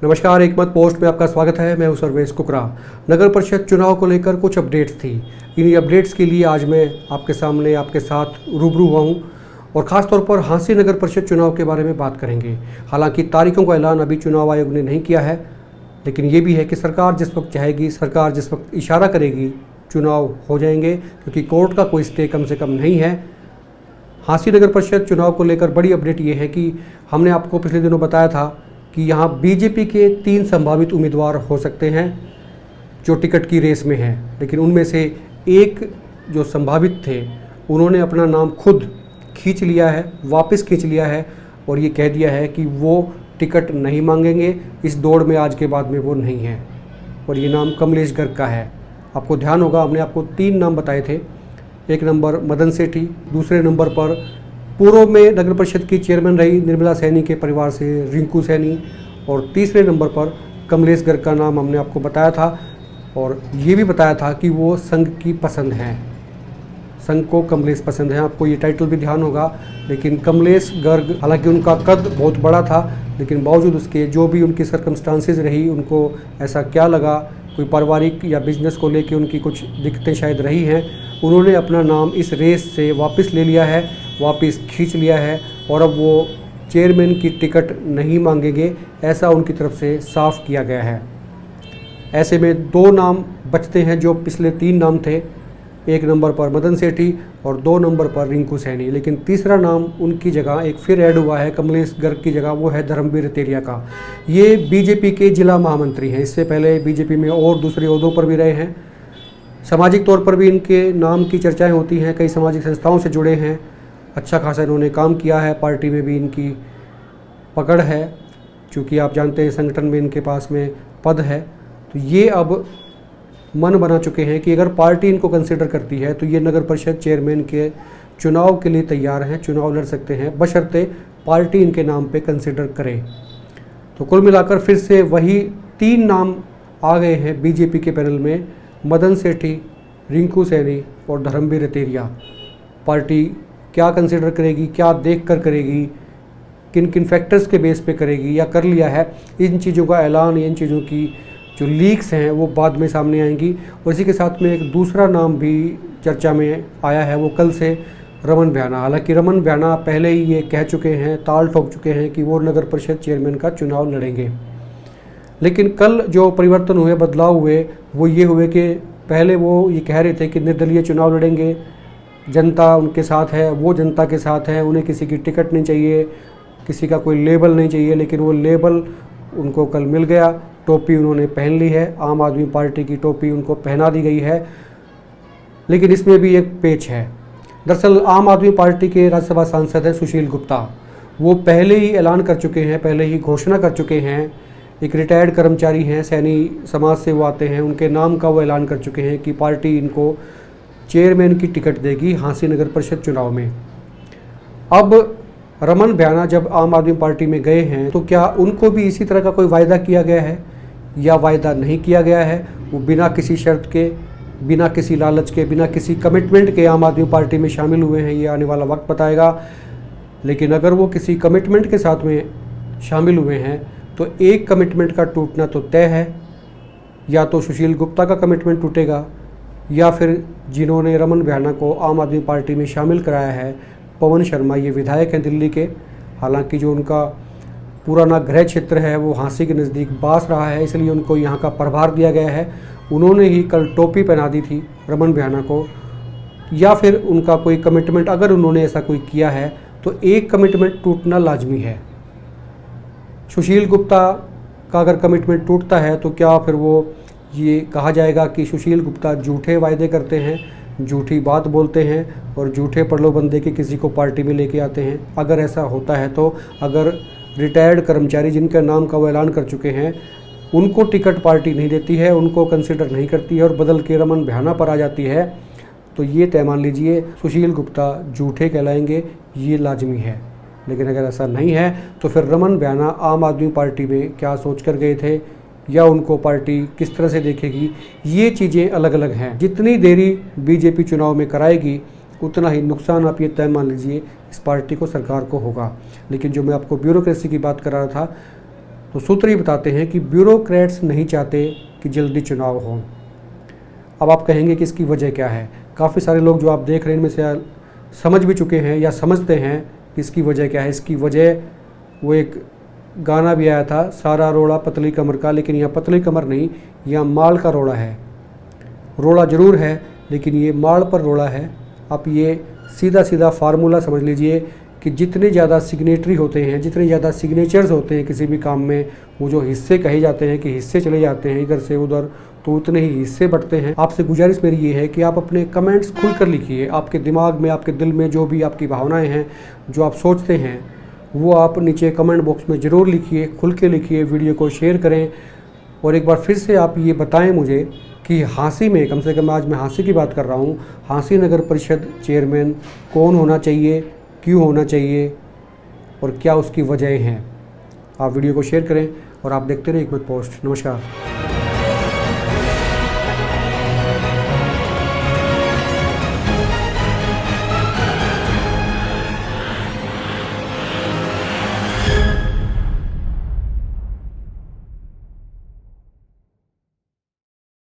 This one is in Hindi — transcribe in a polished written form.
नमस्कार, एक मत पोस्ट में आपका स्वागत है। मैं हूं सर्वेश कुकरा। नगर परिषद चुनाव को लेकर कुछ अपडेट्स थी। इन अपडेट्स के लिए आज मैं आपके सामने आपके साथ रूबरू हुआ हूं और ख़ास तौर पर हांसी नगर परिषद चुनाव के बारे में बात करेंगे। हालांकि तारीखों का ऐलान अभी चुनाव आयोग ने नहीं किया है, लेकिन ये भी है कि सरकार जिस वक्त चाहेगी, सरकार जिस वक्त इशारा करेगी, चुनाव हो जाएंगे, क्योंकि कोर्ट का कोई स्टे कम से कम नहीं है। हांसी नगर परिषद चुनाव को लेकर बड़ी अपडेट ये है कि हमने आपको पिछले दिनों बताया था कि यहाँ बीजेपी के 3 संभावित उम्मीदवार हो सकते हैं जो टिकट की रेस में हैं, लेकिन उनमें से एक जो संभावित थे उन्होंने अपना नाम खुद खींच लिया है, वापस खींच लिया है और ये कह दिया है कि वो टिकट नहीं मांगेंगे। इस दौड़ में आज के बाद में वो नहीं है और ये नाम कमलेश गर्ग का है। आपको ध्यान होगा, हमने आपको 3 नाम बताए थे। एक नंबर मदन सेठी, दूसरे नंबर पर पूर्व में नगर परिषद की चेयरमैन रही निर्मला सैनी के परिवार से रिंकू सैनी, और तीसरे नंबर पर कमलेश गर्ग का नाम हमने आपको बताया था और ये भी बताया था कि वो संघ की पसंद हैं, संघ को कमलेश पसंद है। आपको ये टाइटल भी ध्यान होगा। लेकिन कमलेश गर्ग, हालांकि उनका कद बहुत बड़ा था, लेकिन बावजूद उसके जो भी उनकी सर्कमस्टांसेस रही, उनको ऐसा क्या लगा, कोई पारिवारिक या बिजनेस को लेके उनकी कुछ दिक्कतें शायद रही हैं, उन्होंने अपना नाम इस रेस से वापस ले लिया है, वापस खींच लिया है और अब वो चेयरमैन की टिकट नहीं मांगेंगे, ऐसा उनकी तरफ से साफ किया गया है। ऐसे में 2 नाम बचते हैं जो पिछले 3 नाम थे। 1 नंबर पर मदन सेठी और 2 नंबर पर रिंकू सैनी, लेकिन तीसरा नाम उनकी जगह एक फिर ऐड हुआ है कमलेश गर्ग की जगह, वो है धर्मवीर रतेरिया का। ये बीजेपी के जिला महामंत्री हैं, इससे पहले बीजेपी में और दूसरे ओहदों पर भी रहे हैं। सामाजिक तौर पर भी इनके नाम की चर्चाएं होती हैं, कई सामाजिक संस्थाओं से जुड़े हैं, अच्छा खासा इन्होंने काम किया है, पार्टी में भी इनकी पकड़ है, क्योंकि आप जानते हैं संगठन में इनके पास में पद है। तो ये अब मन बना चुके हैं कि अगर पार्टी इनको कंसिडर करती है तो ये नगर परिषद चेयरमैन के चुनाव के लिए तैयार हैं, चुनाव लड़ सकते हैं, बशर्ते पार्टी इनके नाम पे कंसिडर करे। तो कुल मिलाकर फिर से वही 3 नाम आ गए हैं बीजेपी के पैनल में, मदन सेठी, रिंकू सैनी और धर्मवीर रतेरिया। पार्टी क्या कंसिडर करेगी, क्या देख कर करेगी, किन किन फैक्टर्स के बेस पे करेगी या कर लिया है, इन चीज़ों का ऐलान, इन चीज़ों की जो लीक्स हैं वो बाद में सामने आएंगी। और इसी के साथ में एक दूसरा नाम भी चर्चा में आया है, वो कल से रमन भ्याना। हालांकि रमन भ्याना पहले ही ये कह चुके हैं, ताल ठोक चुके हैं कि वो नगर परिषद चेयरमैन का चुनाव लड़ेंगे। लेकिन कल जो परिवर्तन हुए, बदलाव हुए, वो ये हुए कि पहले वो ये कह रहे थे कि निर्दलीय चुनाव लड़ेंगे, जनता उनके साथ है, वो जनता के साथ है, उन्हें किसी की टिकट नहीं चाहिए, किसी का कोई लेबल नहीं चाहिए। लेकिन वो लेबल उनको कल मिल गया, टोपी उन्होंने पहन ली है, आम आदमी पार्टी की टोपी उनको पहना दी गई है। लेकिन इसमें भी एक पेच है। दरअसल आम आदमी पार्टी के राज्यसभा सांसद हैं सुशील गुप्ता, वो पहले ही ऐलान कर चुके हैं, पहले ही घोषणा कर चुके हैं, एक रिटायर्ड कर्मचारी हैं, सैनी समाज से वो आते हैं, उनके नाम का वो ऐलान कर चुके हैं कि पार्टी इनको चेयरमैन की टिकट देगी हांसी नगर परिषद चुनाव में। अब रमन भ्याना जब आम आदमी पार्टी में गए हैं तो क्या उनको भी इसी तरह का कोई वायदा किया गया है या वायदा नहीं किया गया है? वो बिना किसी शर्त के, बिना किसी लालच के, बिना किसी कमिटमेंट के आम आदमी पार्टी में शामिल हुए हैं, ये आने वाला वक्त बताएगा। लेकिन अगर वो किसी कमिटमेंट के साथ में शामिल हुए हैं तो एक कमिटमेंट का टूटना तो तय है, या तो सुशील गुप्ता का कमिटमेंट टूटेगा या फिर जिन्होंने रमन भ्याना को आम आदमी पार्टी में शामिल कराया है, पवन शर्मा, ये विधायक हैं दिल्ली के। हालांकि जो उनका पुराना गृह क्षेत्र है वो हांसी के नज़दीक बास रहा है, इसलिए उनको यहाँ का प्रभार दिया गया है। उन्होंने ही कल टोपी पहना दी थी रमन भ्याना को। या फिर उनका कोई कमिटमेंट, अगर उन्होंने ऐसा कोई किया है तो एक कमिटमेंट टूटना लाजमी है। सुशील गुप्ता का अगर कमिटमेंट टूटता है तो क्या फिर वो ये कहा जाएगा कि सुशील गुप्ता झूठे वायदे करते हैं, झूठी बात बोलते हैं और झूठे प्रलोभन दे के किसी को पार्टी में लेके आते हैं? अगर ऐसा होता है तो अगर रिटायर्ड कर्मचारी जिनके नाम का वो ऐलान कर चुके हैं, उनको टिकट पार्टी नहीं देती है, उनको कंसिडर नहीं करती है और बदल के रमन भ्याना पर आ जाती है, तो ये तय मान लीजिए सुशील गुप्ता झूठे कहलाएंगे, ये लाजमी है। लेकिन अगर ऐसा नहीं है तो फिर रमन भ्याना आम आदमी पार्टी में क्या सोच कर गए थे या उनको पार्टी किस तरह से देखेगी, ये चीज़ें अलग अलग हैं। जितनी देरी बीजेपी चुनाव में कराएगी उतना ही नुकसान आप ये तय मान लीजिए इस पार्टी को, सरकार को होगा। लेकिन जो मैं आपको ब्यूरोक्रेसी की बात कर रहा था, तो सूत्र ये बताते हैं कि ब्यूरोक्रेट्स नहीं चाहते कि जल्दी चुनाव हो। अब आप कहेंगे कि इसकी वजह क्या है। काफ़ी सारे लोग जो आप देख रहे हैं इनमें से समझ भी चुके हैं या समझते हैं कि इसकी वजह क्या है। इसकी वजह, वो एक गाना भी आया था, सारा रोड़ा पतली कमर का, लेकिन यहाँ पतली कमर नहीं, यहाँ माल का रोड़ा है। रोड़ा ज़रूर है लेकिन ये माल पर रोड़ा है। आप ये सीधा सीधा फार्मूला समझ लीजिए कि जितने ज़्यादा सिग्नेटरी होते हैं, जितने ज़्यादा सिग्नेचर्स होते हैं किसी भी काम में, वो जो हिस्से कहे जाते हैं कि हिस्से चले जाते हैं इधर से उधर, तो उतने ही हिस्से बढ़ते हैं। आपसे गुजारिश मेरी ये है कि आप अपने कमेंट्स खुलकर लिखिए। आपके दिमाग में, आपके दिल में जो भी आपकी भावनाएं हैं, जो आप सोचते हैं, वो आप नीचे कमेंट बॉक्स में ज़रूर लिखिए, खुल के लिखिए। वीडियो को शेयर करें और एक बार फिर से आप ये बताएं मुझे कि हांसी में, कम से कम आज मैं हांसी की बात कर रहा हूँ, हांसी नगर परिषद चेयरमैन कौन होना चाहिए, क्यों होना चाहिए और क्या उसकी वजह हैं। आप वीडियो को शेयर करें और आप देखते रहिए एक मिनट पोस्ट। नमस्कार।